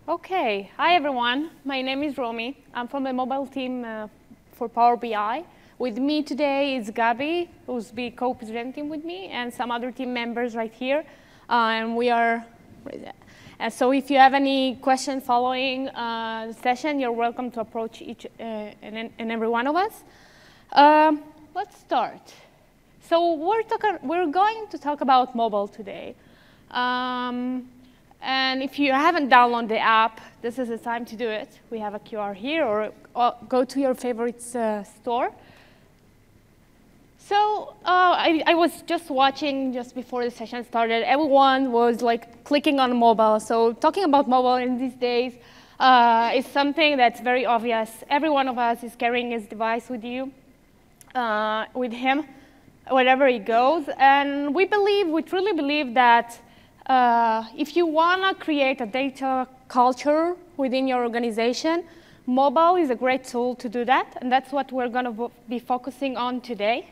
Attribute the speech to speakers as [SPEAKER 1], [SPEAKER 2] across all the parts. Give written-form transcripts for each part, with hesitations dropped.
[SPEAKER 1] Okay, hi everyone. My name is Romy. I'm from the mobile team for Power BI. With me today is Gabi, who's be co-presenting with me, and some other team members right here. And we are, so if you have any questions following the session, you're welcome to approach each and every one of us. Let's start. So we're going to talk about mobile today. And if you haven't downloaded the app, this is the time to do it. We have a QR here, or go to your favorite store. So I was just watching just before the session started. Everyone was like clicking on mobile. So talking about mobile in these days is something that's very obvious. Every one of us is carrying his device with with him, wherever he goes. And we truly believe that if you want to create a data culture within your organization, mobile is a great tool to do that, and that's what we're going to be focusing on today.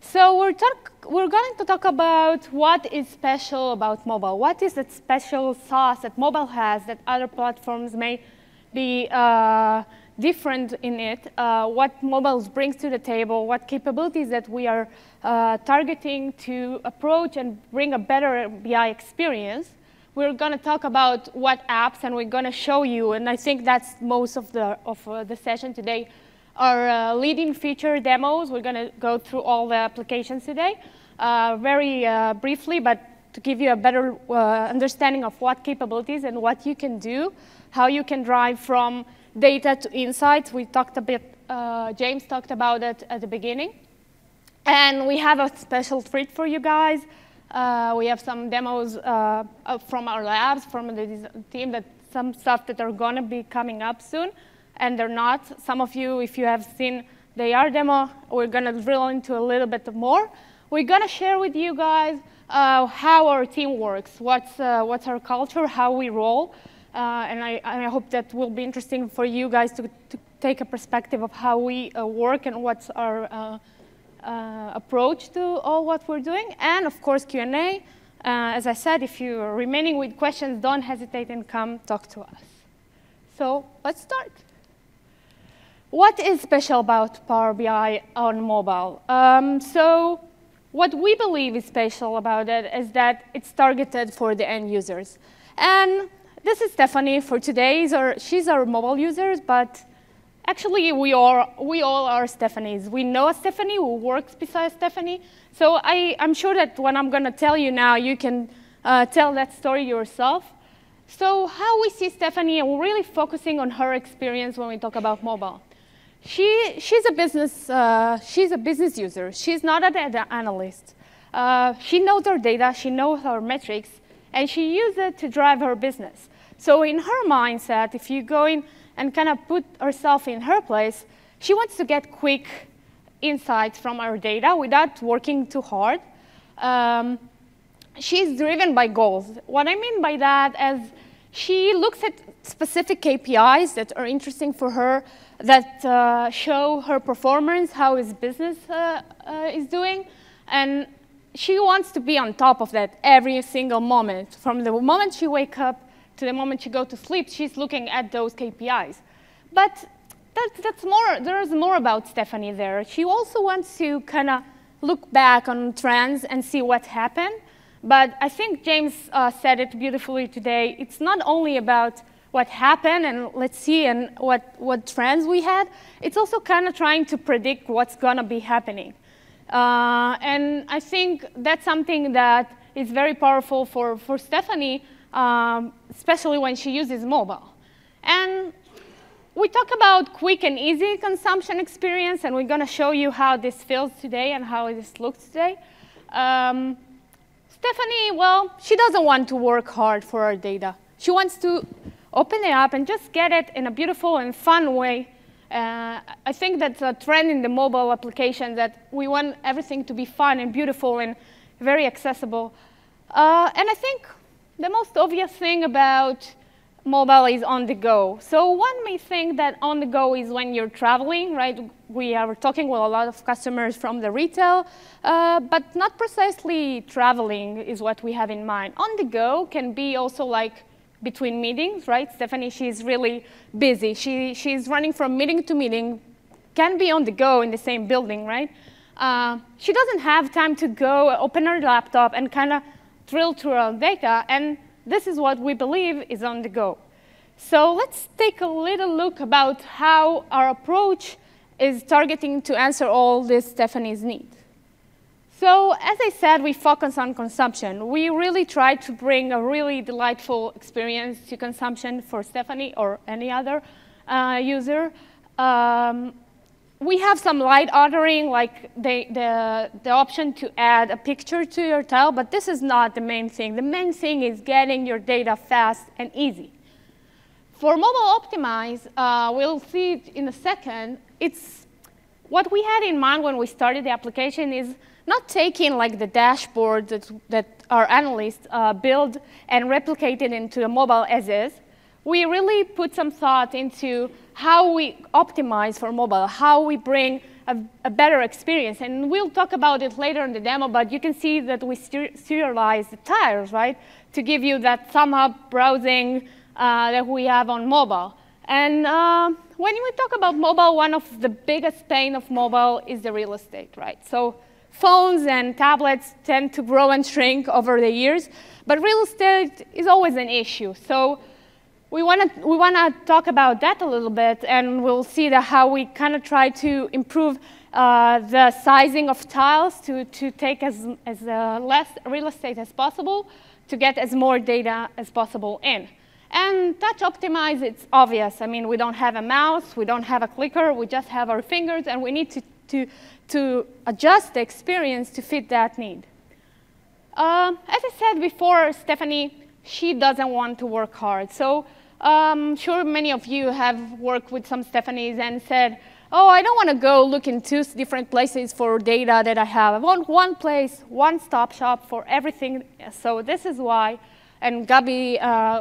[SPEAKER 1] So we're going to talk about what is special about mobile. What is that special sauce that mobile has that other platforms may be different in it, what mobile brings to the table, what capabilities that we are targeting to approach and bring a better BI experience. We're going to talk about what apps, and we're going to show you, and I think that's most of the session today, our leading feature demos. We're going to go through all the applications today, very briefly, but to give you a better understanding of what capabilities and what you can do, how you can drive from data to insights. We talked a bit, James talked about it at the beginning. And we have a special treat for you guys. We have some demos from our labs, from the team, that some stuff that are going to be coming up soon, and they're not. Some of you, if you have seen the AR demo, we're going to drill into a little bit more. We're going to share with you guys how our team works, what's our culture, how we roll. And I hope that will be interesting for you guys to take a perspective of how we work and what's our approach to all what we're doing. And of course, Q&A. As I said, if you're remaining with questions, don't hesitate and come talk to us. So let's start. What is special about Power BI on mobile? So what we believe is special about it is that it's targeted for the end users. And this is Stephanie for today. She's our mobile users, but actually we all are Stephanies. We know a Stephanie who works beside Stephanie. So I'm sure that what I'm going to tell you now, you can tell that story yourself. So how we see Stephanie, and we're really focusing on her experience when we talk about mobile. She's a business user. She's not a data analyst. She knows her data. She knows her metrics, and she uses it to drive her business. So in her mindset, if you go in and kind of put herself in her place, she wants to get quick insights from her data without working too hard. She's driven by goals. What I mean by that is she looks at specific KPIs that are interesting for her, that show her performance, how his business is doing, and she wants to be on top of that every single moment. From the moment she wakes up to the moment she goes to sleep, she's looking at those KPIs. But there's more about Stephanie there. She also wants to kind of look back on trends and see what happened. But I think James said it beautifully today. It's not only about what happened and let's see and what trends we had. It's also kind of trying to predict what's going to be happening. And I think that's something that is very powerful for Stephanie, especially when she uses mobile. And we talk about quick and easy consumption experience, and we're going to show you how this feels today and how this looks today. Stephanie, well, she doesn't want to work hard for her data. She wants to open it up and just get it in a beautiful and fun way. I think that's a trend in the mobile application, that we want everything to be fun and beautiful and very accessible. And I think the most obvious thing about mobile is on the go. So one may think that on the go is when you're traveling, right? We are talking with a lot of customers from the retail, but not precisely traveling is what we have in mind. On the go can be also like between meetings, right? Stephanie, she's really busy. She's running from meeting to meeting, can be on the go in the same building, right? She doesn't have time to go open her laptop and kind of drill through our data, and this is what we believe is on the go. So let's take a little look about how our approach is targeting to answer all this Stephanie's needs. So as I said, we focus on consumption. We really try to bring a really delightful experience to consumption for Stephanie or any other user. We have some light ordering, like the option to add a picture to your tile, but this is not the main thing. The main thing is getting your data fast and easy. For mobile optimize, we'll see it in a second. It's what we had in mind when we started the application is not taking like the dashboard that our analysts build and replicate it into the mobile as is. We really put some thought into how we optimize for mobile, how we bring a better experience. And we'll talk about it later in the demo, but you can see that we serialize the tiles, right, to give you that sum up browsing that we have on mobile. And when we talk about mobile, one of the biggest pain of mobile is the real estate, right? So phones and tablets tend to grow and shrink over the years, but real estate is always an issue. So we want to talk about that a little bit, and we'll see how we kind of try to improve the sizing of tiles to take as less real estate as possible to get as more data as possible in. And touch optimize, it's obvious. I mean, we don't have a mouse, we don't have a clicker, we just have our fingers, and we need to adjust the experience to fit that need. As I said before, Stephanie, she doesn't want to work hard. So I'm sure many of you have worked with some Stephanies and said, oh, I don't want to go look in 2 different places for data that I have. I want one place, one-stop shop for everything. So this is why, and Gabi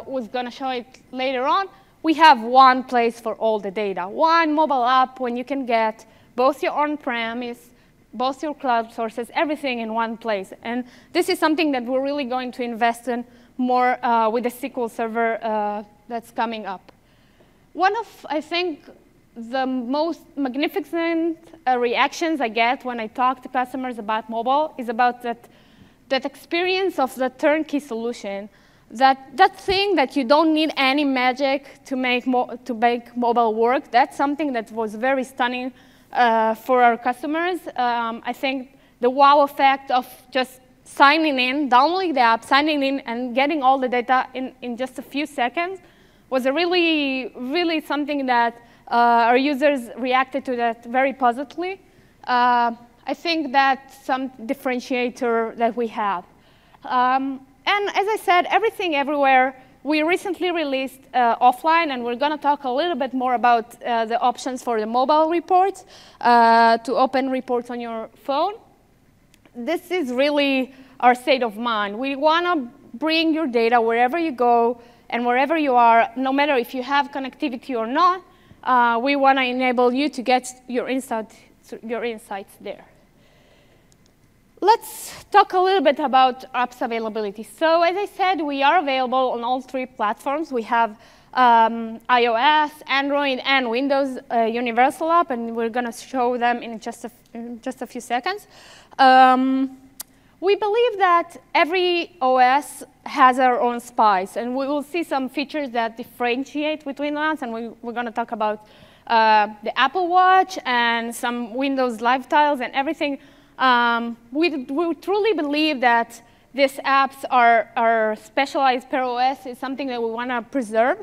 [SPEAKER 1] was going to show it later on, we have one place for all the data. One mobile app when you can get both your on-premise, both your cloud sources, everything in one place. And this is something that we're really going to invest in more with the SQL Server that's coming up. One of, I think, the most magnificent reactions I get when I talk to customers about mobile is about that experience of the turnkey solution, that thing that you don't need any magic to make mobile work. That's something that was very stunning for our customers. I think the wow effect of just signing in, downloading the app, signing in, and getting all the data in just a few seconds was a really something that our users reacted to that very positively. I think that's some differentiator that we have. And as I said, everything everywhere. We recently released offline, and we're going to talk a little bit more about the options for the mobile reports to open reports on your phone. This is really our state of mind. We want to bring your data wherever you go and wherever you are, no matter if you have connectivity or not. We want to enable you to get your insights there. Let's talk a little bit about apps availability. So as I said, we are available on all 3 platforms. We have iOS, Android, and Windows Universal app, and we're going to show them in just a few seconds. We believe that every OS has our own spice, and we will see some features that differentiate between us, and we're going to talk about the Apple Watch and some Windows Live Tiles and everything. We truly believe that these apps are specialized per OS is something that we want to preserve.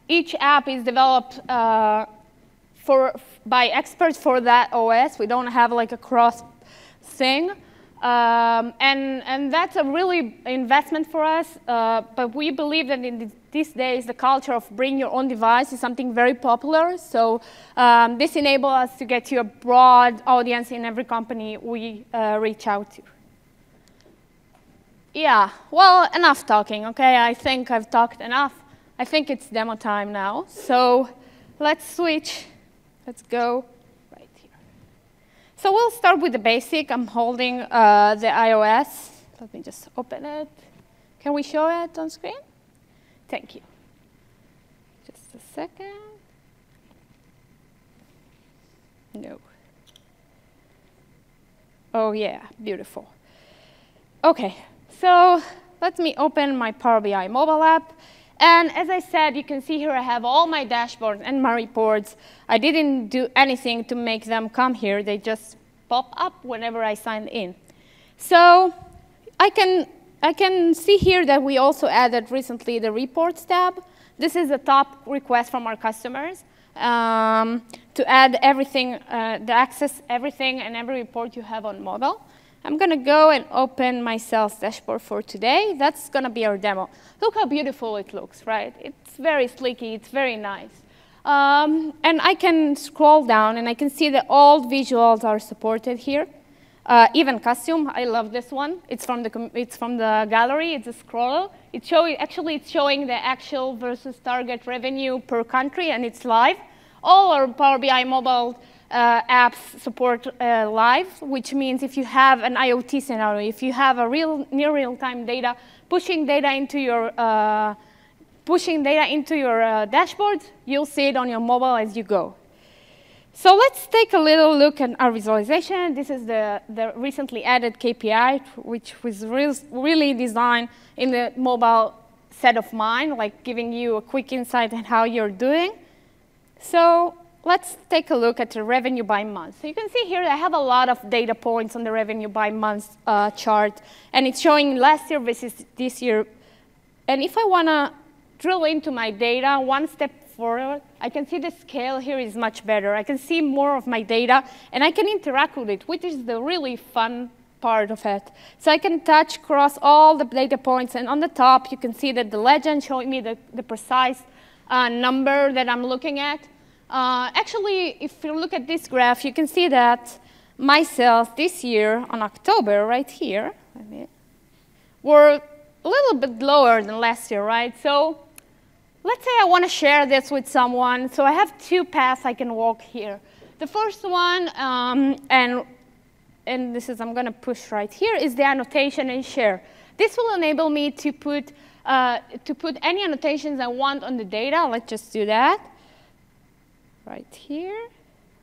[SPEAKER 1] Each app is developed by experts for that OS. We don't have like a cross thing. And that's a really investment for us. But we believe that in these days, the culture of bring your own device is something very popular. So this enables us to get to a broad audience in every company we reach out to. Yeah, well, enough talking, OK? I think I've talked enough. I think it's demo time now. So let's switch. Let's go right here. So we'll start with the basic. I'm holding the iOS. Let me just open it. Can we show it on screen? Thank you. Just a second. No. Oh, yeah, beautiful. OK, so let me open my Power BI mobile app. And as I said, you can see here I have all my dashboards and my reports. I didn't do anything to make them come here. They just pop up whenever I sign in. So I can see here that we also added recently the Reports tab. This is a top request from our customers to add everything, to access everything and every report you have on mobile. I'm going to go and open my sales dashboard for today. That's going to be our demo. Look how beautiful it looks, right? It's very sleeky. It's very nice. And I can scroll down, and I can see that all visuals are supported here. Even custom. I love this one. It's from the gallery. It's a scroll. Actually, it's showing the actual versus target revenue per country, and it's live. All our Power BI mobile apps support live, which means if you have an IoT scenario, if you have a near real-time data, pushing data into your dashboards, you'll see it on your mobile as you go. So let's take a little look at our visualization. This is the recently added KPI, which was really designed in the mobile set of mind, like giving you a quick insight on how you're doing. So let's take a look at the revenue by month. So you can see here I have a lot of data points on the revenue by month chart, and it's showing last year versus this year. And if I want to drill into my data one step forward, I can see the scale here is much better. I can see more of my data, and I can interact with it, which is the really fun part of it. So I can touch across all the data points, and on the top, you can see that the legend showing me the precise number that I'm looking at. Actually, if you look at this graph, you can see that my sales this year on October, right here, were a little bit lower than last year, right? So let's say I want to share this with someone. So I have two paths I can walk here. The first one, and this is I'm going to push right here, is the annotation and share. This will enable me to put any annotations I want on the data. Let's just do that. Right here,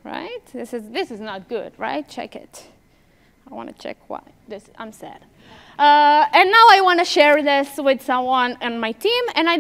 [SPEAKER 1] right? This is not good, right? Check it. I want to check why. I'm sad. And now I want to share this with someone on my team, and I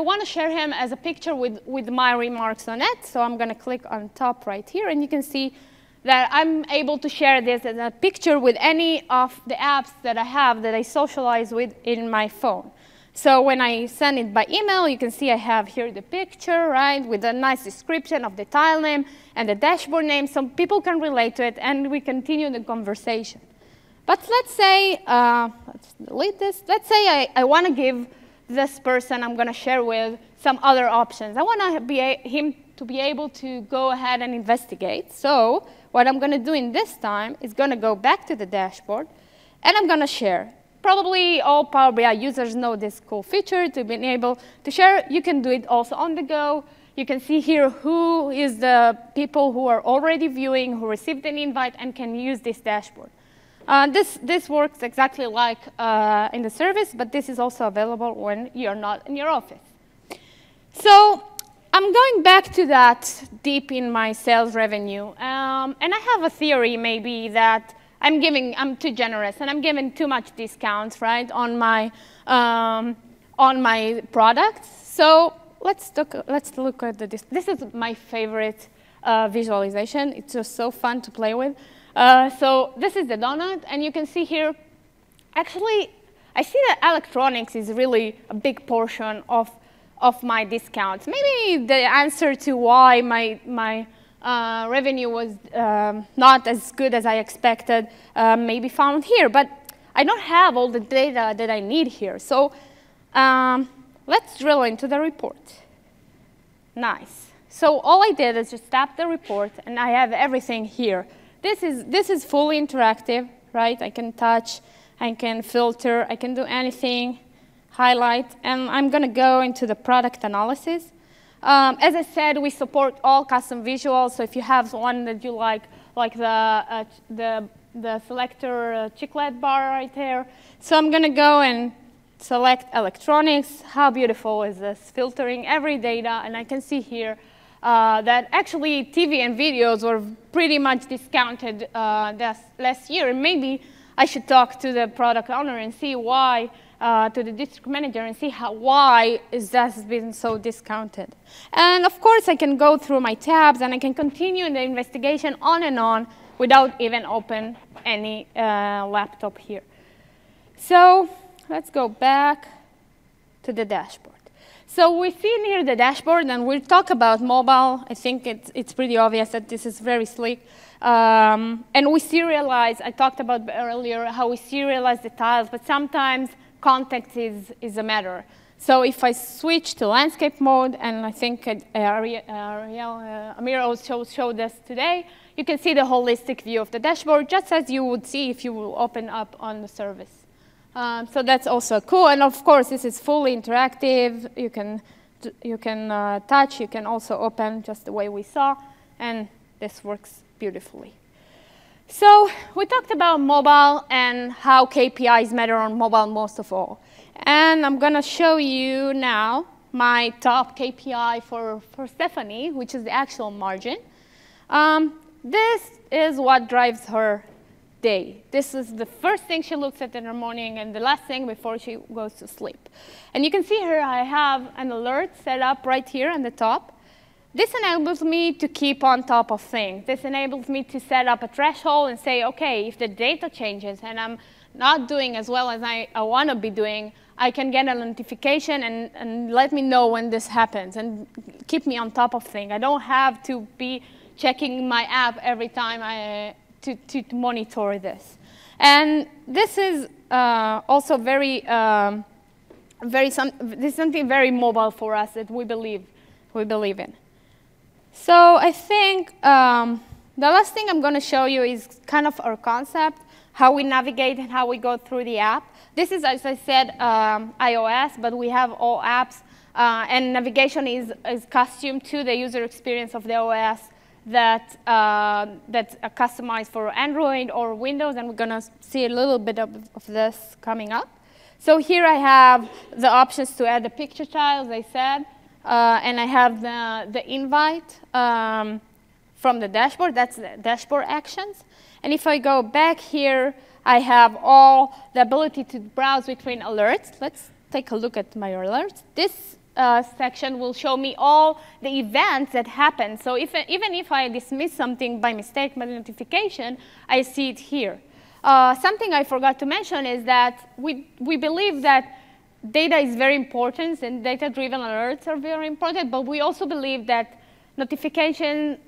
[SPEAKER 1] want to share him as a picture with my remarks on it. So I'm going to click on top right here, and you can see that I'm able to share this as a picture with any of the apps that I have that I socialize with in my phone. So when I send it by email, you can see I have here the picture, right, with a nice description of the tile name and the dashboard name. So people can relate to it, and we continue the conversation. But let's say, let's delete this. Let's say I want to give this person I'm going to share with some other options. I want him to be able to go ahead and investigate. So what I'm going to do in this time is going to go back to the dashboard, and I'm going to share. Probably all Power BI users know this cool feature to be able to share. You can do it also on the go. You can see here who is the people who are already viewing, who received an invite, and can use this dashboard. This works exactly like in the service, but this is also available when you're not in your office. So I'm going back to that deep in my sales revenue. And I have a theory maybe that I'm too generous, and I'm giving too much discounts, right, on my products. So let's look at this. This is my favorite visualization. It's just so fun to play with. So this is the donut, and you can see here, actually, I see that electronics is really a big portion of my discounts. Maybe the answer to why my revenue was not as good as I expected may be found here, but I don't have all the data that I need here. So let's drill into the report. Nice. So all I did is just tap the report, and I have everything here. This is fully interactive, right? I can touch, I can filter, I can do anything, highlight, and I'm going to go into the product analysis. As I said, we support all custom visuals, so if you have one that you like the selector chiclet bar right there. So I'm going to go and select electronics. How beautiful is this? Filtering every data, and I can see here that actually TV and videos were pretty much discounted last year. And maybe I should talk to the product owner and see why, to the district manager, and see why is that been so discounted. And of course, I can go through my tabs, and I can continue the investigation on and on without even open any laptop here. So let's go back to the dashboard. So we've seen here the dashboard, and we'll talk about mobile. I think it's pretty obvious that this is very sleek. And we serialize, I talked about earlier how we serialize the tiles, but sometimes context is a matter. So if I switch to landscape mode, and I think Amir also showed us today, you can see the holistic view of the dashboard, just as you would see if you will open up on the service. So that's also cool. And of course, this is fully interactive. You can touch. You can also open just the way we saw. And this works beautifully. So we talked about mobile and how KPIs matter on mobile most of all. And I'm going to show you now my top KPI for Stephanie, which is the actual margin. This is what drives her day. This is the first thing she looks at in the morning and the last thing before she goes to sleep. And you can see here I have an alert set up right here on the top. This enables me to keep on top of things. This enables me to set up a threshold and say, OK, if the data changes and I'm not doing as well as I want to be doing, I can get a notification and let me know when this happens and keep me on top of things. I don't have to be checking my app every time to monitor this. And this is also this is something very mobile for us that we believe in. So I think the last thing I'm going to show you is kind of our concept, how we navigate and how we go through the app. This is, as I said, iOS, but we have all apps. And navigation is custom to the user experience of the OS that's customized for Android or Windows. And we're going to see a little bit of this coming up. So here I have the options to add the picture tile, as I said. And I have the invite from the dashboard. That's the dashboard actions. And if I go back here, I have all the ability to browse between alerts. Let's take a look at my alerts. This section will show me all the events that happen. So even if I dismiss something by mistake, by notification, I see it here. Something I forgot to mention is that we believe that data is very important and data-driven alerts are very important, but we also believe that notification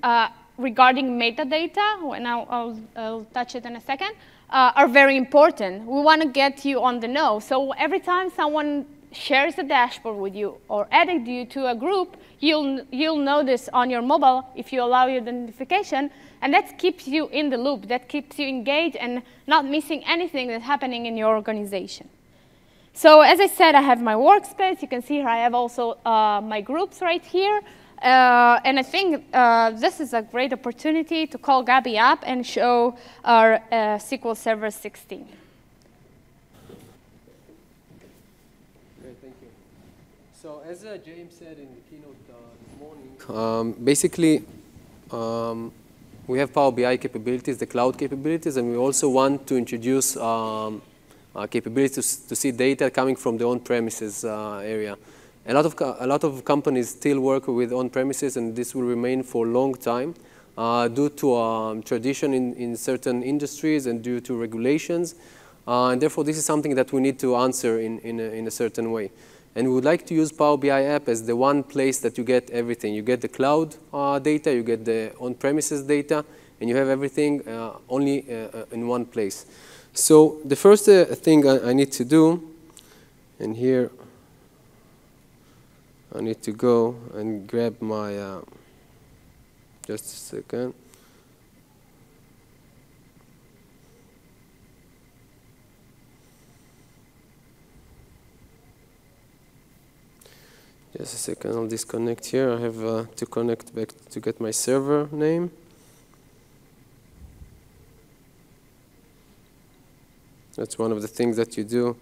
[SPEAKER 1] regarding metadata, and I'll touch it in a second, are very important. We want to get you on the know. So every time someone shares a dashboard with you or added you to a group, you'll know this on your mobile if you allow your notification, and that keeps you in the loop. That keeps you engaged and not missing anything that's happening in your organization. So as I said, I have my workspace. You can see here I have also my groups right here. And I think this is a great opportunity to call Gabi up and show our SQL Server 16.
[SPEAKER 2] Great, thank you. So as James said in the keynote this morning, basically we have Power BI capabilities, the cloud capabilities, and we also want to introduce capabilities to see data coming from the on-premises area. A lot of companies still work with on-premises, and this will remain for a long time due to tradition in certain industries and due to regulations. And therefore, this is something that we need to answer in a certain way. And we would like to use Power BI app as the one place that you get everything. You get the cloud data, you get the on-premises data, and you have everything only in one place. So the first thing I need to do, and here I need to go and grab my, just a second. Just a second, I'll disconnect here. I have to connect back to get my server name. That's one of the things that you do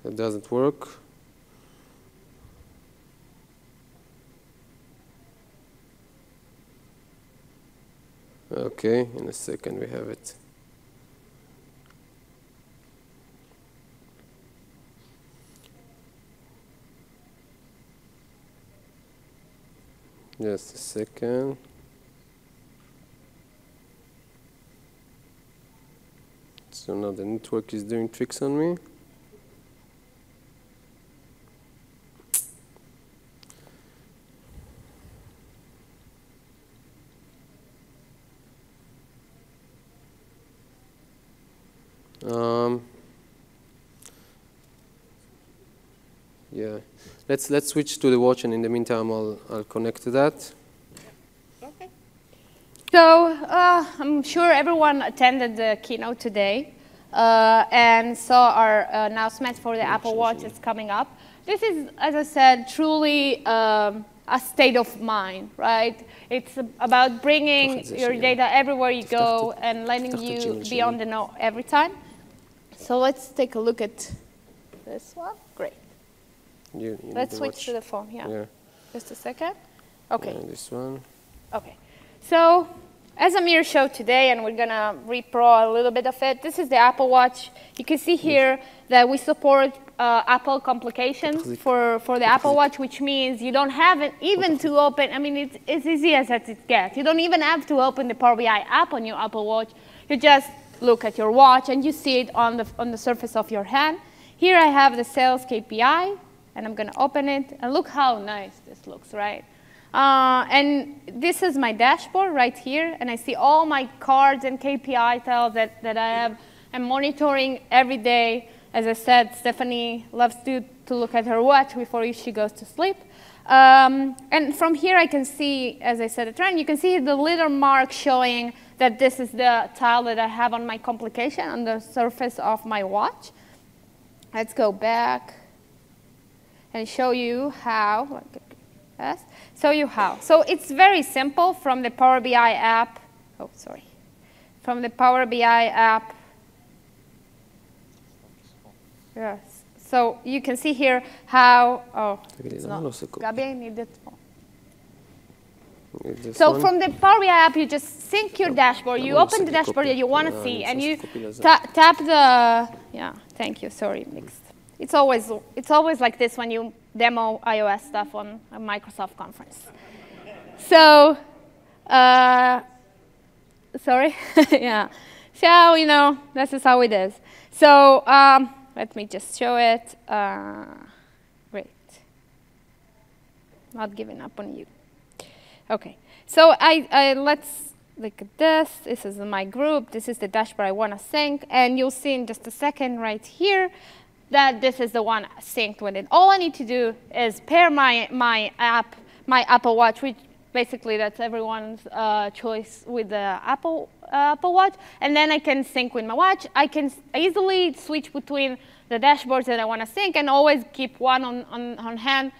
[SPEAKER 2] that doesn't work. Okay, in a second we have it. Just a second. So now the network is doing tricks on me. Yeah, let's switch to the watch, and in the meantime, I'll connect to that.
[SPEAKER 1] Okay. So I'm sure everyone attended the keynote today and saw our announcement for the Apple Watch that's coming up. This is, as I said, truly a state of mind, right? It's about bringing your data everywhere you go and letting you be on the know every time. So let's take a look at this one. Great. Let's switch to the phone. Yeah. Just a second. Okay.
[SPEAKER 2] And this one.
[SPEAKER 1] Okay. So as Amir showed today, and we're going to repro a little bit of it, this is the Apple Watch. You can see here that we support Apple complications for the Apple Watch, which means you don't have it even to open. I mean, it's easy as it gets. You don't even have to open the Power BI app on your Apple Watch. You just look at your watch, and you see it on the surface of your hand. Here I have the sales KPI, and I'm going to open it. And look how nice this looks, right? And this is my dashboard right here, and I see all my cards and KPI tiles that I have. I'm monitoring every day. As I said, Stephanie loves to look at her watch before she goes to sleep. And from here I can see, as I said, the trend. You can see the little mark showing that this is the tile that I have on my complication on the surface of my watch. Let's go back and show you how. Yes, show you how. So it's very simple from the Power BI app. Oh, sorry. From the Power BI app. Yes. So you can see here how. Oh, it's not. Gabi, I need it. So from the Power BI app, you just sync your dashboard. You open the dashboard that you want to see, and you tap the. Yeah. Thank you. Sorry, mixed. It's always like this when you demo iOS stuff on a Microsoft conference. So, sorry, yeah. So this is how it is. So let me just show it. Great. Not giving up on you. Okay. So let's look at this. This is my group. This is the dashboard I want to sync, and you'll see in just a second right here that this is the one synced with it. All I need to do is pair my Apple Watch, which basically that's everyone's choice with the Apple Watch, and then I can sync with my watch. I can easily switch between the dashboards that I want to sync and always keep one on hand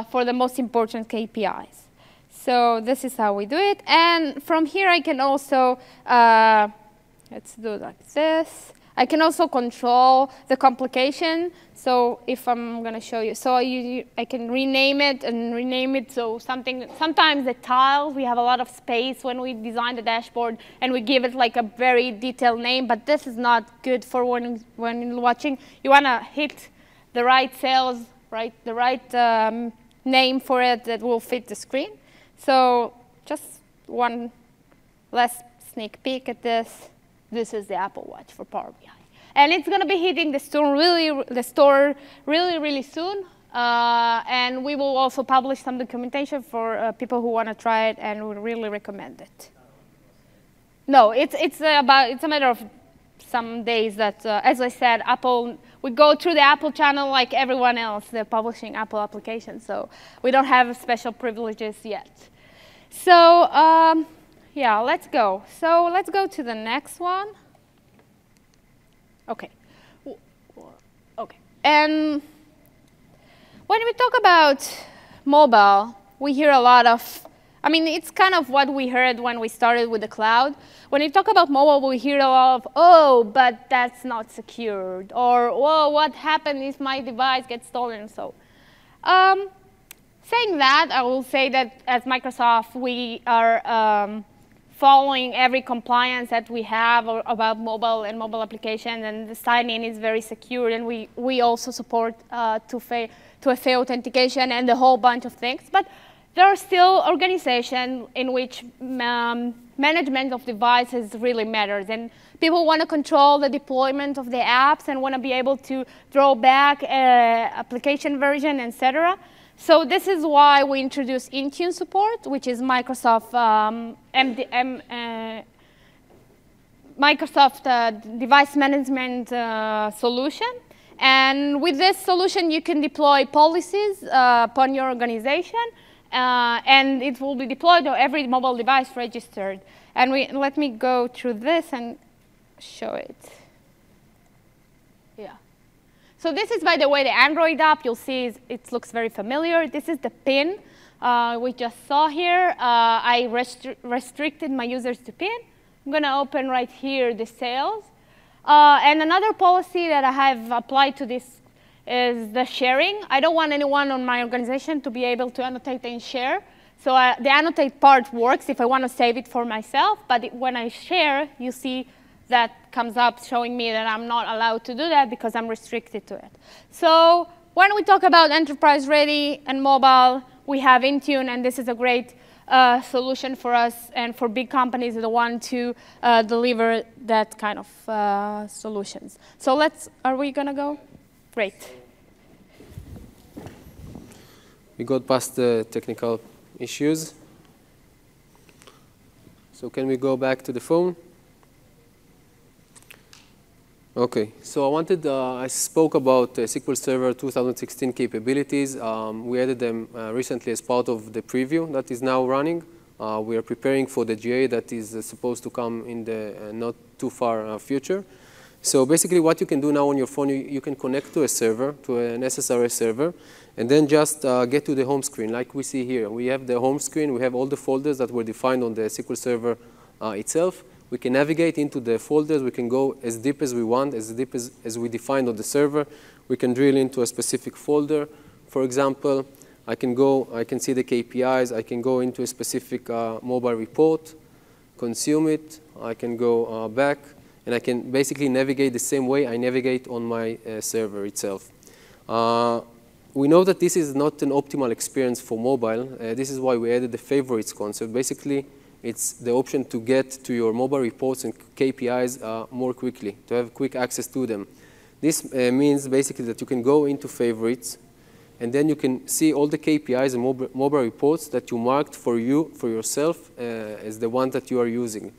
[SPEAKER 1] for the most important KPIs. So this is how we do it. And from here I can also, let's do like this. I can also control the complication. So if I'm going to show you, so I can rename it and rename it. So sometimes the tiles, we have a lot of space when we design the dashboard, and we give it like a very detailed name. But this is not good for when you're watching. You want to hit the right cells, right? The right name for it that will fit the screen. So just one last sneak peek at this. This is the Apple Watch for Power BI. And it's going to be hitting the store really soon. And we will also publish some documentation for people who want to try it, and we really recommend it. No, it's a matter of some days that, as I said, we go through the Apple channel like everyone else. They're publishing Apple applications, so we don't have special privileges yet. So yeah, let's go. So let's go to the next one. Okay. Okay. And when we talk about mobile, we hear a lot of, I mean, it's kind of what we heard when we started with the cloud. When we talk about mobile, we hear a lot of, oh, but that's not secured, or, whoa, what happens if my device gets stolen? So, saying that, I will say that as Microsoft, we are following every compliance that we have about mobile and mobile applications, and the sign-in is very secure, and we also support 2FA authentication and a whole bunch of things. But there are still organizations in which management of devices really matters, and people want to control the deployment of the apps and want to be able to throw back application version, etc. So this is why we introduced Intune support, which is Microsoft device management solution. And with this solution, you can deploy policies upon your organization, and it will be deployed on every mobile device registered. And let me go through this and show it. Yeah. So this is, by the way, the Android app. You'll see it looks very familiar. This is the PIN we just saw here. I restricted my users to PIN. I'm going to open right here the sales. And another policy that I have applied to this is the sharing. I don't want anyone on my organization to be able to annotate and share. So the annotate part works if I want to save it for myself. But when I share, you see that comes up showing me that I'm not allowed to do that because I'm restricted to it. So when we talk about enterprise ready and mobile, we have Intune, and this is a great solution for us and for big companies that want to deliver that kind of solutions. So are we going to go? Great.
[SPEAKER 2] We got past the technical issues. So can we go back to the phone? Okay, so I spoke about SQL Server 2016 capabilities. We added them recently as part of the preview that is now running. We are preparing for the GA that is supposed to come in the not too far future. So basically what you can do now on your phone, you can connect to a server, to an SSRS server, and then just get to the home screen like we see here. We have the home screen, we have all the folders that were defined on the SQL Server itself. We can navigate into the folders. We can go as deep as we want, as deep as we defined on the server. We can drill into a specific folder. For example, I can see the KPIs. I can go into a specific mobile report, consume it. I can go back, and I can basically navigate the same way I navigate on my server itself. We know that this is not an optimal experience for mobile. This is why we added the favorites concept. Basically, it's the option to get to your mobile reports and KPIs more quickly, to have quick access to them. This means basically that you can go into favorites, and then you can see all the KPIs and mobile reports that you marked for yourself as the one that you are using.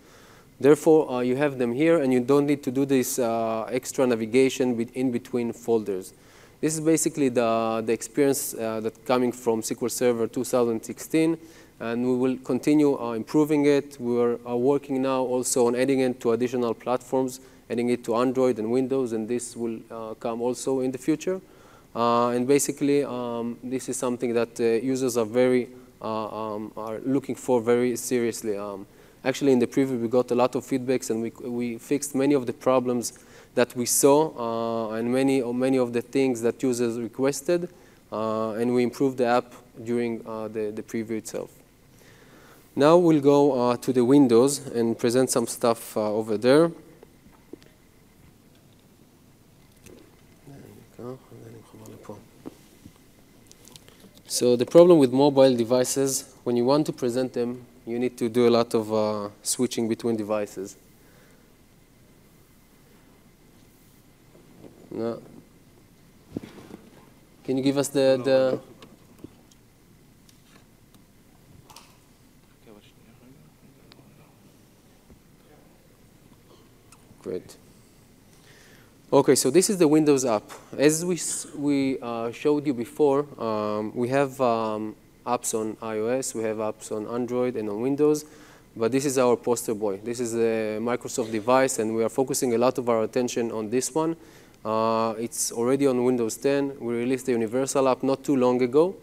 [SPEAKER 2] Therefore, you have them here, and you don't need to do this extra navigation in between folders. This is basically the experience that's coming from SQL Server 2016. And we will continue improving it. We are working now also on adding it to additional platforms, adding it to Android and Windows, and this will come also in the future. And basically, this is something that users are looking for very seriously. Actually, in the preview, we got a lot of feedbacks, and we fixed many of the problems that we saw, and many of the things that users requested, and we improved the app during the preview itself. Now we'll go to the Windows and present some stuff over there. So the problem with mobile devices, when you want to present them, you need to do a lot of switching between devices. No. Can you give us the Great. Okay, so this is the Windows app. As we showed you before, we have apps on iOS, we have apps on Android and on Windows, but this is our poster boy. This is a Microsoft device, and we are focusing a lot of our attention on this one. It's already on Windows 10. We released the Universal app not too long ago,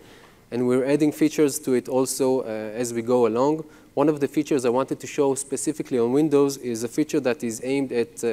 [SPEAKER 2] and we're adding features to it also as we go along. One of the features I wanted to show specifically on Windows is a feature that is aimed at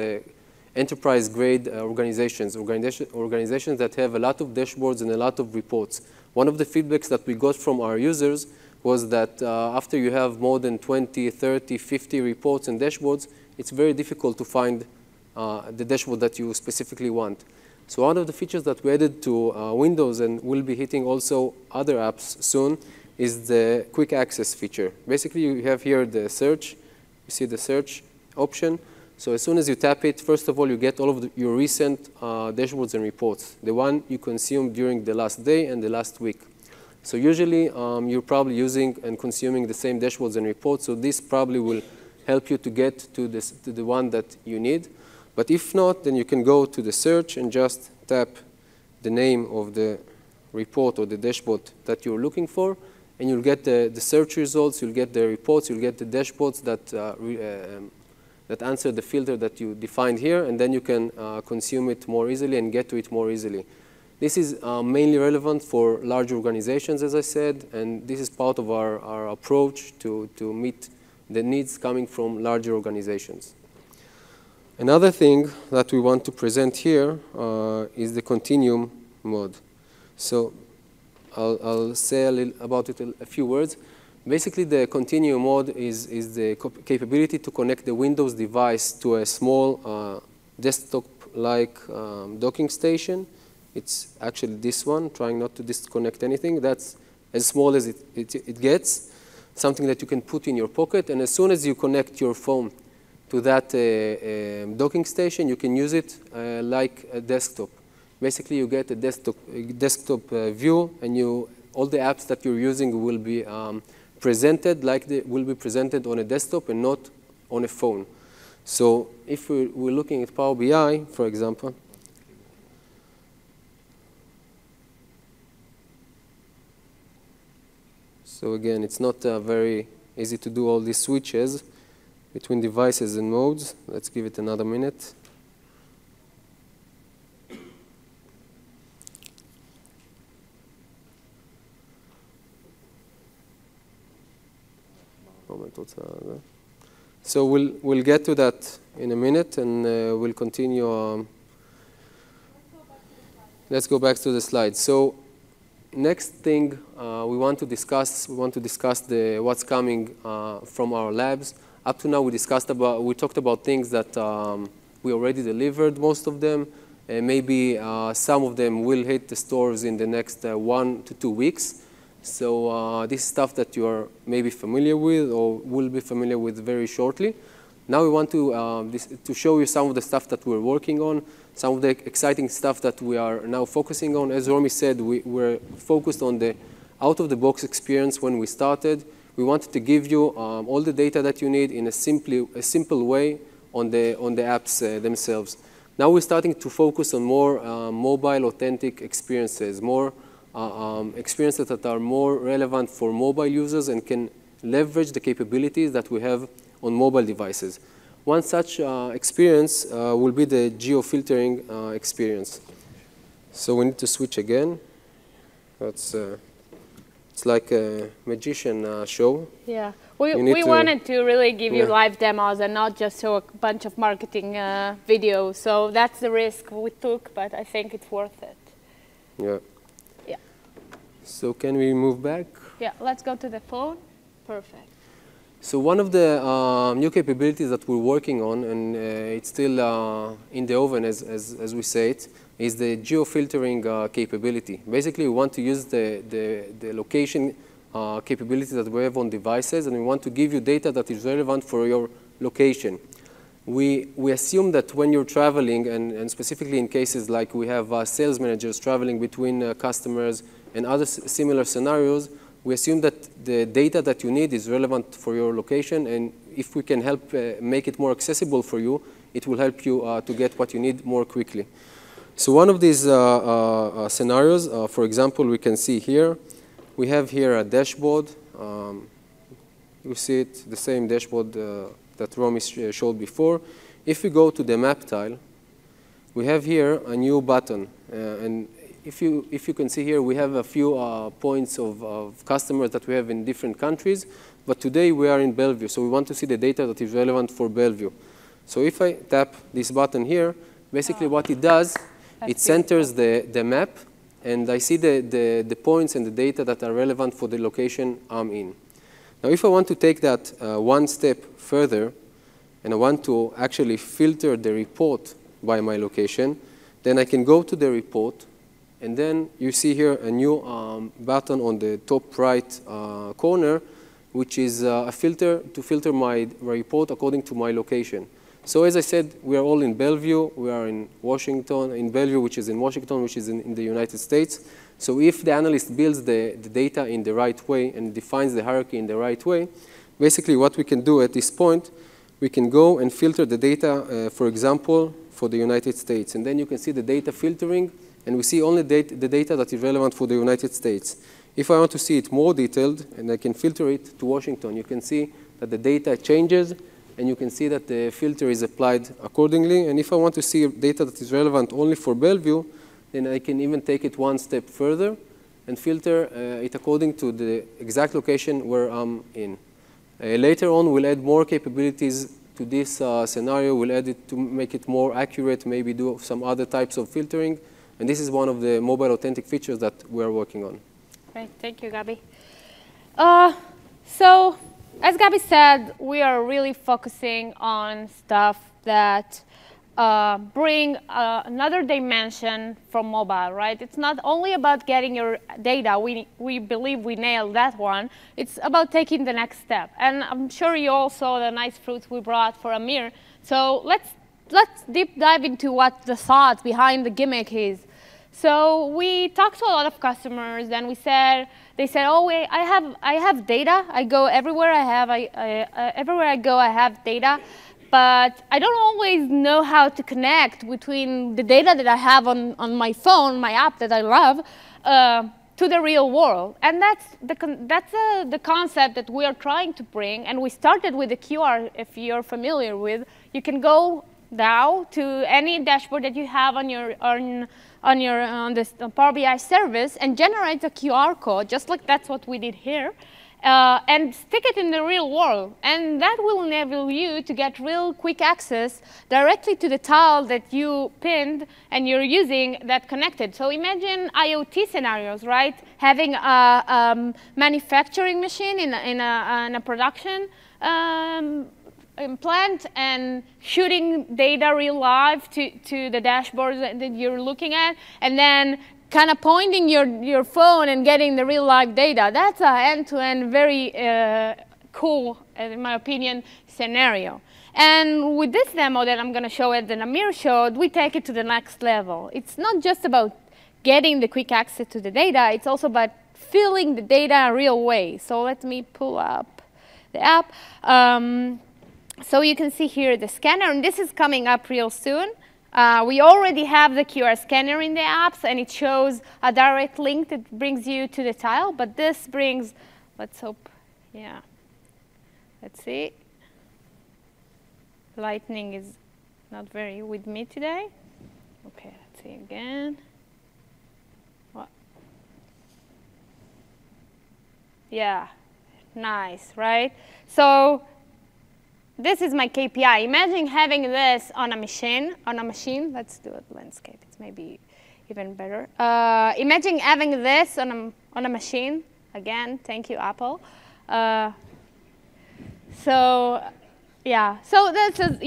[SPEAKER 2] enterprise-grade organizations that have a lot of dashboards and a lot of reports. One of the feedbacks that we got from our users was that after you have more than 20, 30, 50 reports and dashboards, it's very difficult to find the dashboard that you specifically want. So one of the features that we added to Windows and will be hitting also other apps soon is the quick access feature. Basically, you have here the search. You see the search option. So as soon as you tap it, first of all, you get all of your recent dashboards and reports, the one you consumed during the last day and the last week. So usually, you're probably using and consuming the same dashboards and reports, so this probably will help you to get to the one that you need. But if not, then you can go to the search and just tap the name of the report or the dashboard that you're looking for, and you'll get the search results, you'll get the reports, you'll get the dashboards that answer the filter that you defined here, and then you can consume it more easily and get to it more easily. This is mainly relevant for large organizations, as I said, and this is part of our approach to meet the needs coming from larger organizations. Another thing that we want to present here is the continuum mode. So I'll say about it a few words. Basically, the continuum mode is the capability to connect the Windows device to a small desktop-like docking station. It's actually this one, trying not to disconnect anything. That's as small as it gets, something that you can put in your pocket. And as soon as you connect your phone to that docking station, you can use it like a desktop. Basically, you get a desktop view, and all the apps that you're using will be presented like they will be presented on a desktop and not on a phone. So if we're looking at Power BI, for example, so again, it's not very easy to do all these switches between devices and modes. Let's give it another minute. So we'll get to that in a minute, and we'll continue. Let's go back to the slides. So next thing we want to discuss what's coming from our labs. Up to now, we talked about things that we already delivered, most of them. Maybe some of them will hit the stores in the next 1 to 2 weeks. So this is stuff that you are maybe familiar with or will be familiar with very shortly. Now we want to show you some of the stuff that we're working on, some of the exciting stuff that we are now focusing on. As Romy said, we're focused on the out-of-the-box experience when we started. We wanted to give you all the data that you need in a simple way on the apps themselves. Now we're starting to focus on more mobile authentic experiences, more experiences that are more relevant for mobile users and can leverage the capabilities that we have on mobile devices. One such experience will be the geo-filtering experience. So we need to switch again. It's like a magician show.
[SPEAKER 1] Yeah, we wanted to really give you live demos and not just show a bunch of marketing videos. So that's the risk we took, but I think it's worth it.
[SPEAKER 2] Yeah.
[SPEAKER 1] Yeah.
[SPEAKER 2] So can we move back?
[SPEAKER 1] Yeah, let's go to the phone. Perfect.
[SPEAKER 2] So one of the new capabilities that we're working on, and it's still in the oven as we say it, is the geo-filtering capability. Basically, we want to use the location capabilities that we have on devices, and we want to give you data that is relevant for your location. We assume that when you're traveling, and specifically in cases like we have sales managers traveling between customers and other similar scenarios, we assume that the data that you need is relevant for your location, and if we can help make it more accessible for you, it will help you to get what you need more quickly. So one of these scenarios, for example, we can see here, we have here a dashboard. You see it, the same dashboard that Romy showed before. If we go to the map tile, we have here a new button. And if you can see here, we have a few points of customers that we have in different countries. But today we are in Bellevue, so we want to see the data that is relevant for Bellevue. So if I tap this button here, basically what it does, it centers the map, and I see the points and the data that are relevant for the location I'm in. Now if I want to take that one step further, and I want to actually filter the report by my location, then I can go to the report, and then you see here a new button on the top right corner, which is a filter to filter my report according to my location. So as I said, we are all in Bellevue. We are in Washington, in Bellevue, which is in Washington, which is in the United States. So if the analyst builds the data in the right way and defines the hierarchy in the right way, basically what we can do at this point, we can go and filter the data, for example, for the United States. And then you can see the data filtering, and we see only the data that is relevant for the United States. If I want to see it more detailed, and I can filter it to Washington, you can see that the data changes, and you can see that the filter is applied accordingly. And if I want to see data that is relevant only for Bellevue, then I can even take it one step further and filter it according to the exact location where I'm in. Later on, we'll add more capabilities to this scenario. We'll add it to make it more accurate, maybe do some other types of filtering. And this is one of the mobile authentic features that we're working on.
[SPEAKER 1] Great, thank you, Gabi. So, as Gabi said, we are really focusing on stuff that bring another dimension from mobile, right? It's not only about getting your data. We believe we nailed that one. It's about taking the next step. And I'm sure you all saw the nice fruits we brought for Amir. So let's deep dive into what the thought behind the gimmick is. So we talked to a lot of customers, and they said, oh wait, I have data. I go everywhere everywhere I go, I have data, but I don't always know how to connect between the data that I have on my phone, my app that I love, to the real world. And that's the concept that we are trying to bring. And we started with the QR, if you're familiar with. You can go now to any dashboard that you have on this Power BI service and generate a QR code, just like that's what we did here, and stick it in the real world. And that will enable you to get real quick access directly to the tile that you pinned and you're using that connected. So imagine IoT scenarios, right? Having a manufacturing machine in a production plant and shooting data real live to the dashboard that you're looking at, and then kind of pointing your phone and getting the real live data. That's a end-to-end very cool, in my opinion, scenario. And with this demo that I'm going to show it, that Amir showed, we take it to the next level. It's not just about getting the quick access to the data. It's also about filling the data in a real way. So let me pull up the app. So you can see here the scanner, and this is coming up real soon. We already have the QR scanner in the apps, and it shows a direct link that brings you to the tile. But this brings, let's hope, yeah. Let's see. Lightning is not very with me today. Okay, let's see again. What? Yeah, nice, right? So this is my KPI. Imagine having this on a machine. Let's do it landscape. It's maybe even better. Imagine having this on a machine. Again, thank you, Apple. So yeah. So this is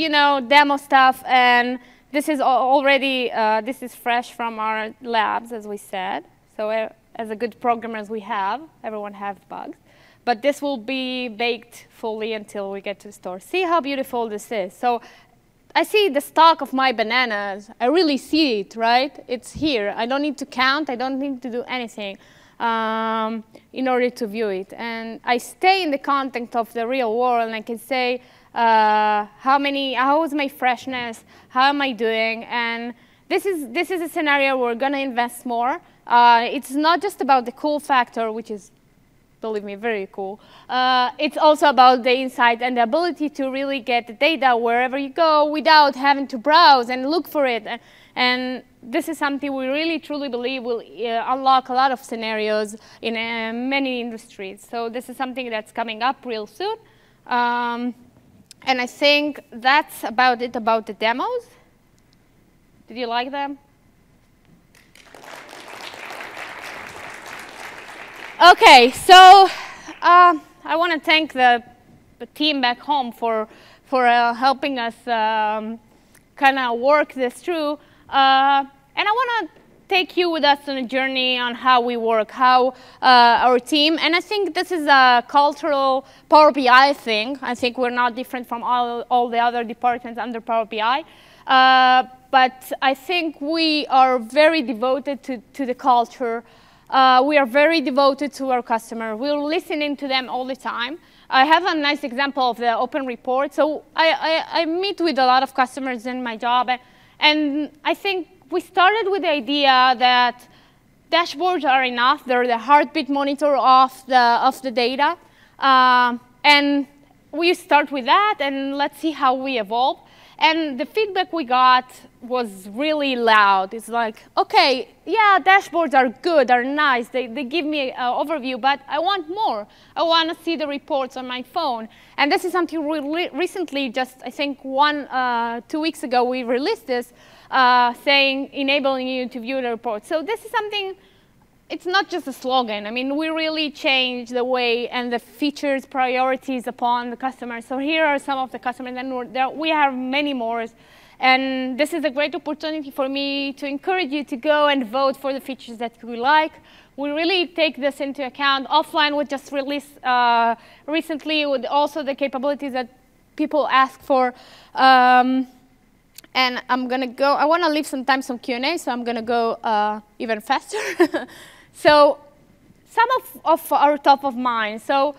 [SPEAKER 1] demo stuff, and this is already this is fresh from our labs, as we said. So as a good programmers we have, everyone has bugs. But this will be baked fully until we get to the store. See how beautiful this is. So I see the stalk of my bananas. I really see it, right? It's here. I don't need to count. I don't need to do anything in order to view it. And I stay in the context of the real world, and I can say how is my freshness? How am I doing? And this is a scenario we're going to invest more. It's not just about the cool factor, which is, believe me, very cool. It's also about the insight and the ability to really get the data wherever you go without having to browse and look for it. And this is something we really, truly believe will unlock a lot of scenarios in many industries. So this is something that's coming up real soon. And I think that's about it about the demos. Did you like them? OK, so I want to thank the team back home for helping us kind of work this through. And I want to take you with us on a journey on how we work, how our team, and I think this is a cultural Power BI thing. I think we're not different from all the other departments under Power BI. But I think we are very devoted to the culture. We are very devoted to our customer. We're listening to them all the time. I have a nice example of the open report. So I meet with a lot of customers in my job. And I think we started with the idea that dashboards are enough. They're the heartbeat monitor of the data. And we start with that, and let's see how we evolve. And the feedback we got was really loud. It's like, OK, yeah, dashboards are good, are nice. They give me an overview, but I want more. I want to see the reports on my phone. And this is something we recently, just I think 2 weeks ago, we released this, saying enabling you to view the report. So this is something, it's not just a slogan. I mean, we really changed the way and the features, priorities upon the customer. So here are some of the customers, and we have many more. And this is a great opportunity for me to encourage you to go and vote for the features that you like. We really take this into account. Offline, we just released recently with also the capabilities that people ask for. And I'm going to go. I want to leave some time some Q&A, so I'm going to go even faster. So some of our top of mind. So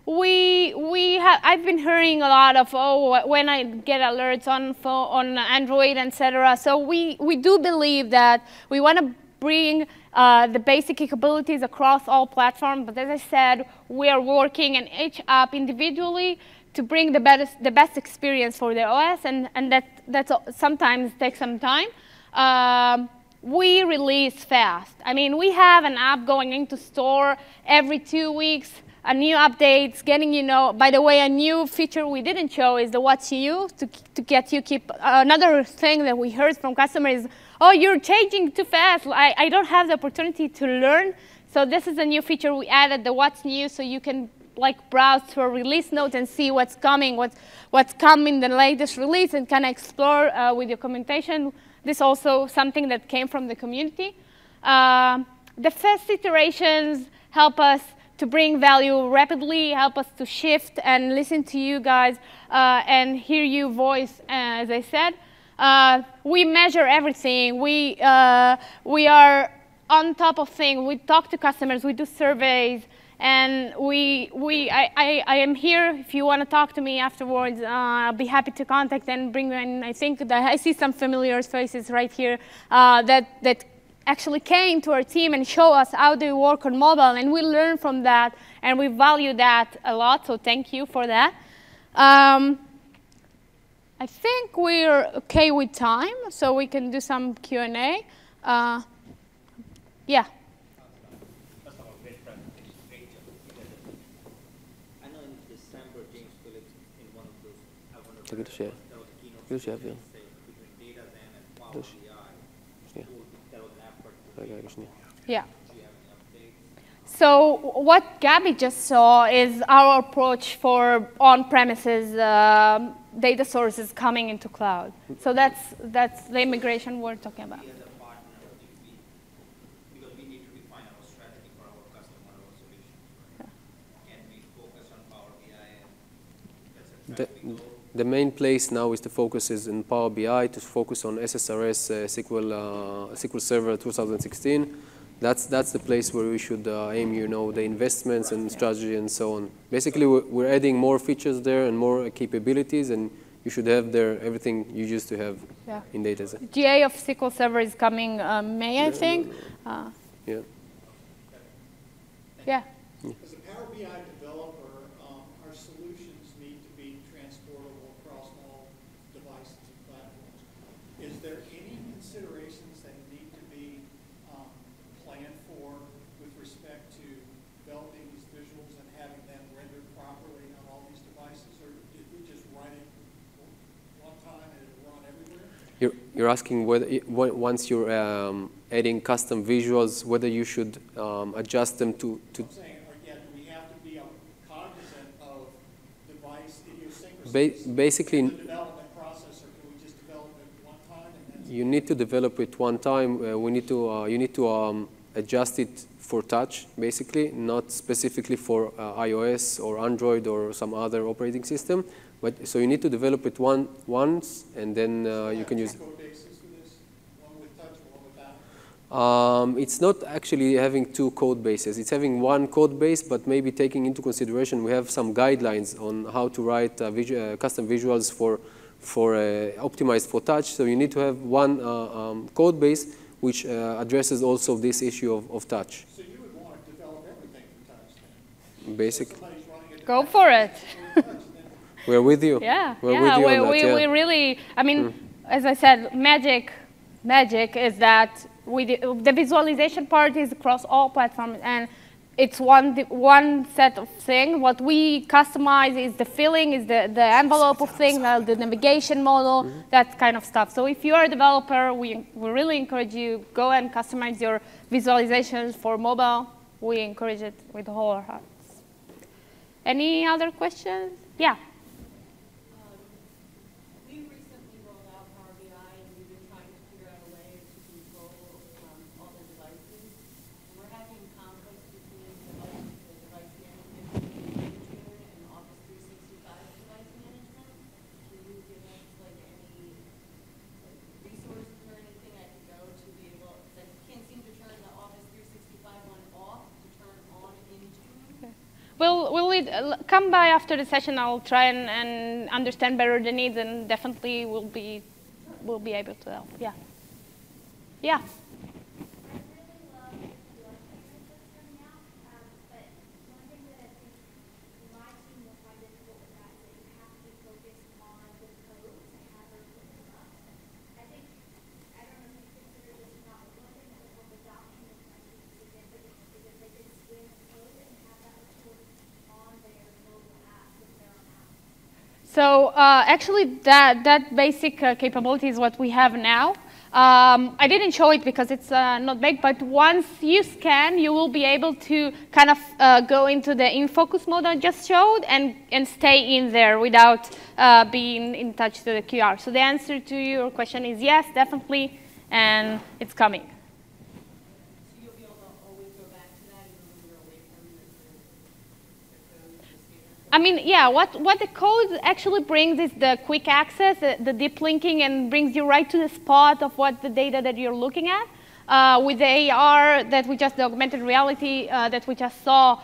[SPEAKER 1] I've been hearing a lot of, oh, when I get alerts on phone, on Android, etc. So we do believe that we want to bring the basic capabilities across all platforms. But as I said, we are working in each app individually to bring the best experience for the OS, and that sometimes takes some time. We release fast. I mean, we have an app going into store every 2 weeks, a new updates, getting you know. By the way, a new feature we didn't show is the What's New to get you keep. Another thing that we heard from customers is, oh, you're changing too fast. I don't have the opportunity to learn. So this is a new feature we added, the What's New, so you can like browse through a release note and see what's coming, what's coming in the latest release, and kind of explore with your documentation. This is also something that came from the community. The fast iterations help us to bring value rapidly, help us to shift and listen to you guys and hear your voice, as I said. We measure everything. We are on top of things. We talk to customers. We do surveys. And I am here if you want to talk to me afterwards. I'll be happy to contact and bring you in. I think that I see some familiar faces right here that actually came to our team and show us how they work on mobile. And we learn from that, and we value that a lot. So thank you for that. I think we're OK with time, so we can do some Q&A. Yeah.
[SPEAKER 2] Good to share. Good to share.
[SPEAKER 1] Yeah. So what Gabby just saw is our approach for on-premises data sources coming into cloud. So that's the immigration we're talking about.
[SPEAKER 2] The main place now is the focus is in Power BI to focus on SSRS SQL Server 2016. That's the place where we should aim, you know, the investments and strategy and so on. Basically, we're adding more features there and more capabilities, and you should have there everything you used to have in data.
[SPEAKER 1] GA of SQL Server is coming May, I think.
[SPEAKER 2] Yeah.
[SPEAKER 1] Yeah.
[SPEAKER 3] As a Power BI developer, our solutions need to be transportable across all devices and platforms. Is there any consideration devices, or did we just write it one time and it run everywhere?
[SPEAKER 2] You're asking whether, once you're adding custom visuals, whether you should adjust them to
[SPEAKER 3] I'm saying, yeah, do we have to be cognizant of device idiosyncrasies
[SPEAKER 2] basically,
[SPEAKER 3] in the development process, or can we just develop it one time and that's
[SPEAKER 2] you need to develop it one time. You need to adjust it for touch, basically, not specifically for iOS or Android or some other operating system. But so you need to develop it once, and then you can use it.
[SPEAKER 3] code bases for this? One with touch, one without?
[SPEAKER 2] It's not actually having two code bases. It's having one code base, but maybe taking into consideration we have some guidelines on how to write custom visuals for optimized for touch. So you need to have one code base which addresses also this issue of touch.
[SPEAKER 3] So you would want to develop everything for touch then?
[SPEAKER 2] Basically,
[SPEAKER 3] Somebody's running a
[SPEAKER 1] Go for it.
[SPEAKER 2] we're with you.
[SPEAKER 1] Yeah,
[SPEAKER 2] we're
[SPEAKER 1] yeah.
[SPEAKER 2] with you on that, yeah.
[SPEAKER 1] We really, I mean, as I said, magic is that the visualization part is across all platforms, and it's one set of things. What we customize is the filling, is the envelope of things, the navigation model, that kind of stuff. So if you're a developer, we really encourage you, go and customize your visualizations for mobile. We encourage it with all our hearts. Any other questions? Yeah.
[SPEAKER 4] We recently rolled out Power BI, and we've been trying to figure out a way to control all the devices. And we're having conflicts between the device management and Office 365 device management. Can you give us like any resources or anything I can go to be able? I can't seem to turn the Office 365 one off to turn on Intune.
[SPEAKER 1] We'll come by after the session. I'll try and understand better the needs, and definitely we'll be able to help. Yeah. Yeah. So actually, that basic capability is what we have now. I didn't show it because it's not big, but once you scan, you will be able to kind of go into the in-focus mode I just showed and stay in there without being in touch to the QR. So the answer to your question is yes, definitely, and it's coming.
[SPEAKER 4] So you'll be able to always go back to that even when you're away from the code, the scanner?
[SPEAKER 1] I mean, yeah, what the code actually brings is the quick access, the deep linking, and brings you right to the spot of what the data that you're looking at. With the AR that we just, the augmented reality that we just saw,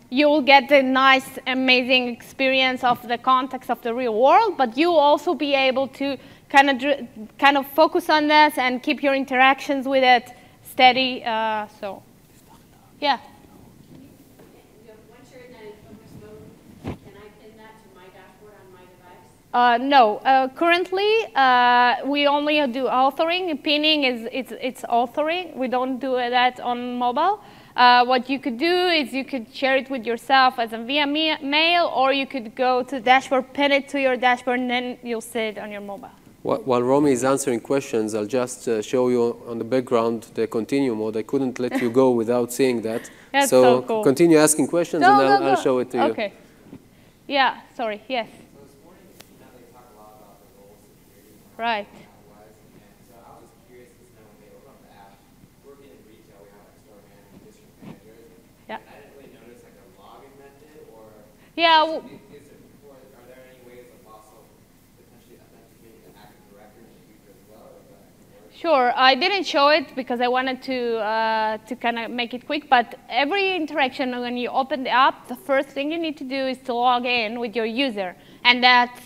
[SPEAKER 1] you will get the nice, amazing experience of the context of the real world, but you'll also be able to kind of focus on this and keep your interactions with it steady. So, yeah.
[SPEAKER 4] Once you're in that in-focus mode, can I pin that to my dashboard on my device?
[SPEAKER 1] No, currently we only do authoring. Pinning it's authoring. We don't do that on mobile. What you could do is you could share it with yourself as a via mail, or you could go to the dashboard, pin it to your dashboard, and then you'll see it on your mobile.
[SPEAKER 2] While Romy is answering questions, I'll just show you on the background the continue mode. I couldn't let you go without seeing that.
[SPEAKER 1] That's so cool.
[SPEAKER 2] Continue asking questions,
[SPEAKER 1] No,
[SPEAKER 2] and
[SPEAKER 1] no,
[SPEAKER 2] I'll
[SPEAKER 1] no.
[SPEAKER 2] show it to you.
[SPEAKER 1] Okay. Yeah, sorry, yes.
[SPEAKER 5] So this morning, they talk a lot about the role of security and how
[SPEAKER 1] Right.
[SPEAKER 5] that was. And so I was just curious to know when they open up the app, working in retail, we have like store managers, district managers.
[SPEAKER 1] Yeah.
[SPEAKER 5] And I didn't really notice like a login method or
[SPEAKER 1] Yeah.
[SPEAKER 5] are there any ways of also potentially authenticating the Active Directory in the future as well? Or is that work?
[SPEAKER 1] Sure, I didn't show it because I wanted to kind of make it quick, but every interaction when you open the app, the first thing you need to do is to log in with your user. And that's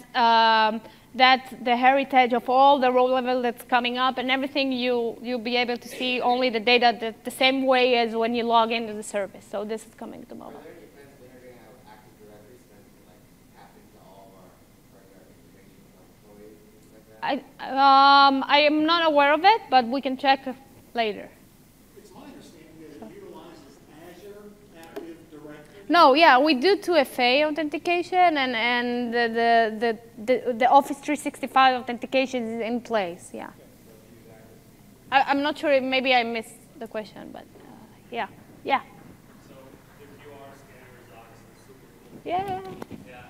[SPEAKER 1] the heritage of all the role level that's coming up, and everything you'll be able to see only the data the same way as when you log into the service. So this is coming to mobile.
[SPEAKER 5] Are there any plans of integrating out Active Directory so that we can like tap into all of our information with like employees and things like that?
[SPEAKER 1] I am not aware of it, but we can check later.
[SPEAKER 3] It's my understanding that it utilizes Azure Active Directory.
[SPEAKER 1] No, yeah, we do 2FA authentication, and the Office 365 authentication is in place, yeah. I'm not sure, maybe I missed the question, but yeah. Yeah.
[SPEAKER 6] So the QR scanner is obviously super cool.
[SPEAKER 1] Yeah.
[SPEAKER 6] Yeah,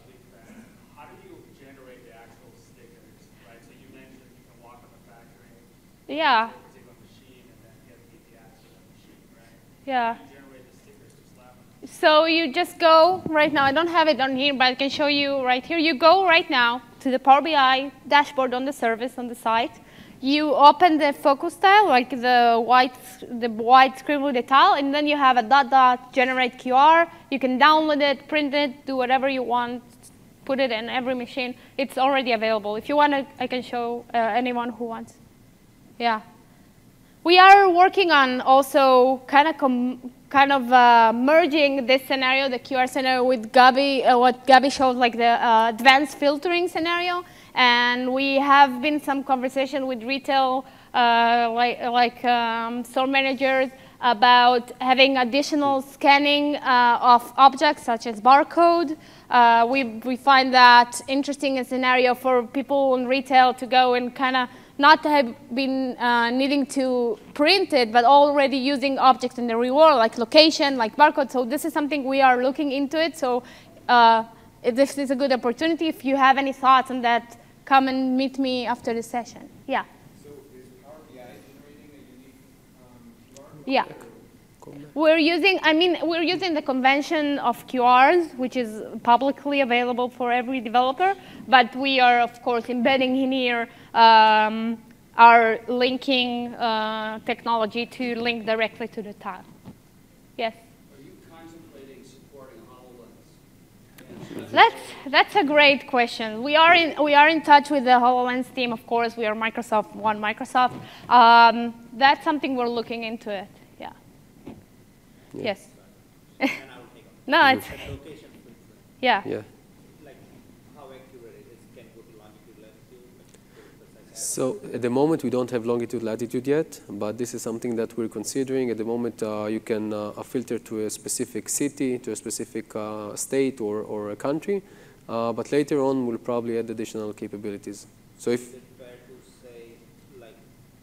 [SPEAKER 6] big fan. How do you generate the actual stickers, right? So you mentioned you can walk on the factory,
[SPEAKER 1] Yeah.
[SPEAKER 6] a particular machine, and then get the access to the machine, right?
[SPEAKER 1] Yeah.
[SPEAKER 6] How do you generate the stickers to slap them?
[SPEAKER 1] So you just go right now. I don't have it on here, but I can show you right here. You go right now to the Power BI dashboard on the service on the site. You open the focus tile, like the white scribble with the tile, and then you have a generate QR. You can download it, print it, do whatever you want, put it in every machine. It's already available. If you want to, I can show anyone who wants. Yeah. We are working on also kind of merging this scenario, the QR scenario, with Gabi, what Gabi showed, like the advanced filtering scenario. And we have been some conversation with retail, store managers about having additional scanning of objects such as barcode. We find that interesting a scenario for people in retail to go and kind of not have been needing to print it, but already using objects in the real world, like location, like barcode. So this is something we are looking into it. So this is a good opportunity. If you have any thoughts on that, come and meet me after the session. Yeah.
[SPEAKER 5] So is Power BI generating a unique QR code?
[SPEAKER 1] Yeah. We're using the convention of QRs, which is publicly available for every developer, but we are, of course, embedding in here our linking technology to link directly to the tile. Yes?
[SPEAKER 7] Are you contemplating supporting HoloLens?
[SPEAKER 1] That's a great question. We are in touch with the HoloLens team, of course. We are Microsoft. That's something we're looking into it. Yeah. Yes. No, it's yeah.
[SPEAKER 2] Yeah.
[SPEAKER 5] Like how accurate it is, can go to longitude, latitude?
[SPEAKER 2] So at the moment, we don't have longitude, latitude yet, but this is something that we're considering. At the moment, you can filter to a specific city, to a specific state or a country, but later on, we'll probably add additional capabilities. So if
[SPEAKER 5] Is it fair to say, like,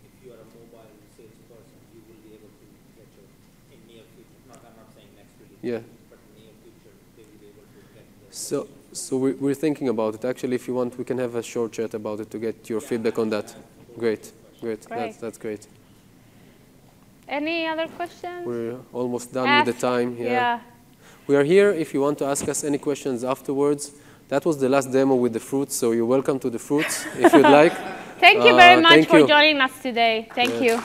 [SPEAKER 5] if you are a mobile salesperson, you will be able to get your, in near future, I'm not saying next release,
[SPEAKER 2] yeah.
[SPEAKER 5] but near future, they will be able to get the...
[SPEAKER 2] So we're thinking about it. Actually, if you want, we can have a short chat about it to get your feedback on that. Great. That's great.
[SPEAKER 1] Any other questions?
[SPEAKER 2] We're almost done with the time.
[SPEAKER 1] Yeah.
[SPEAKER 2] We are here if you want to ask us any questions afterwards. That was the last demo with the fruits, so you're welcome to the fruits if you'd like.
[SPEAKER 1] Thank you very much for
[SPEAKER 2] you.
[SPEAKER 1] joining us today. Thank you.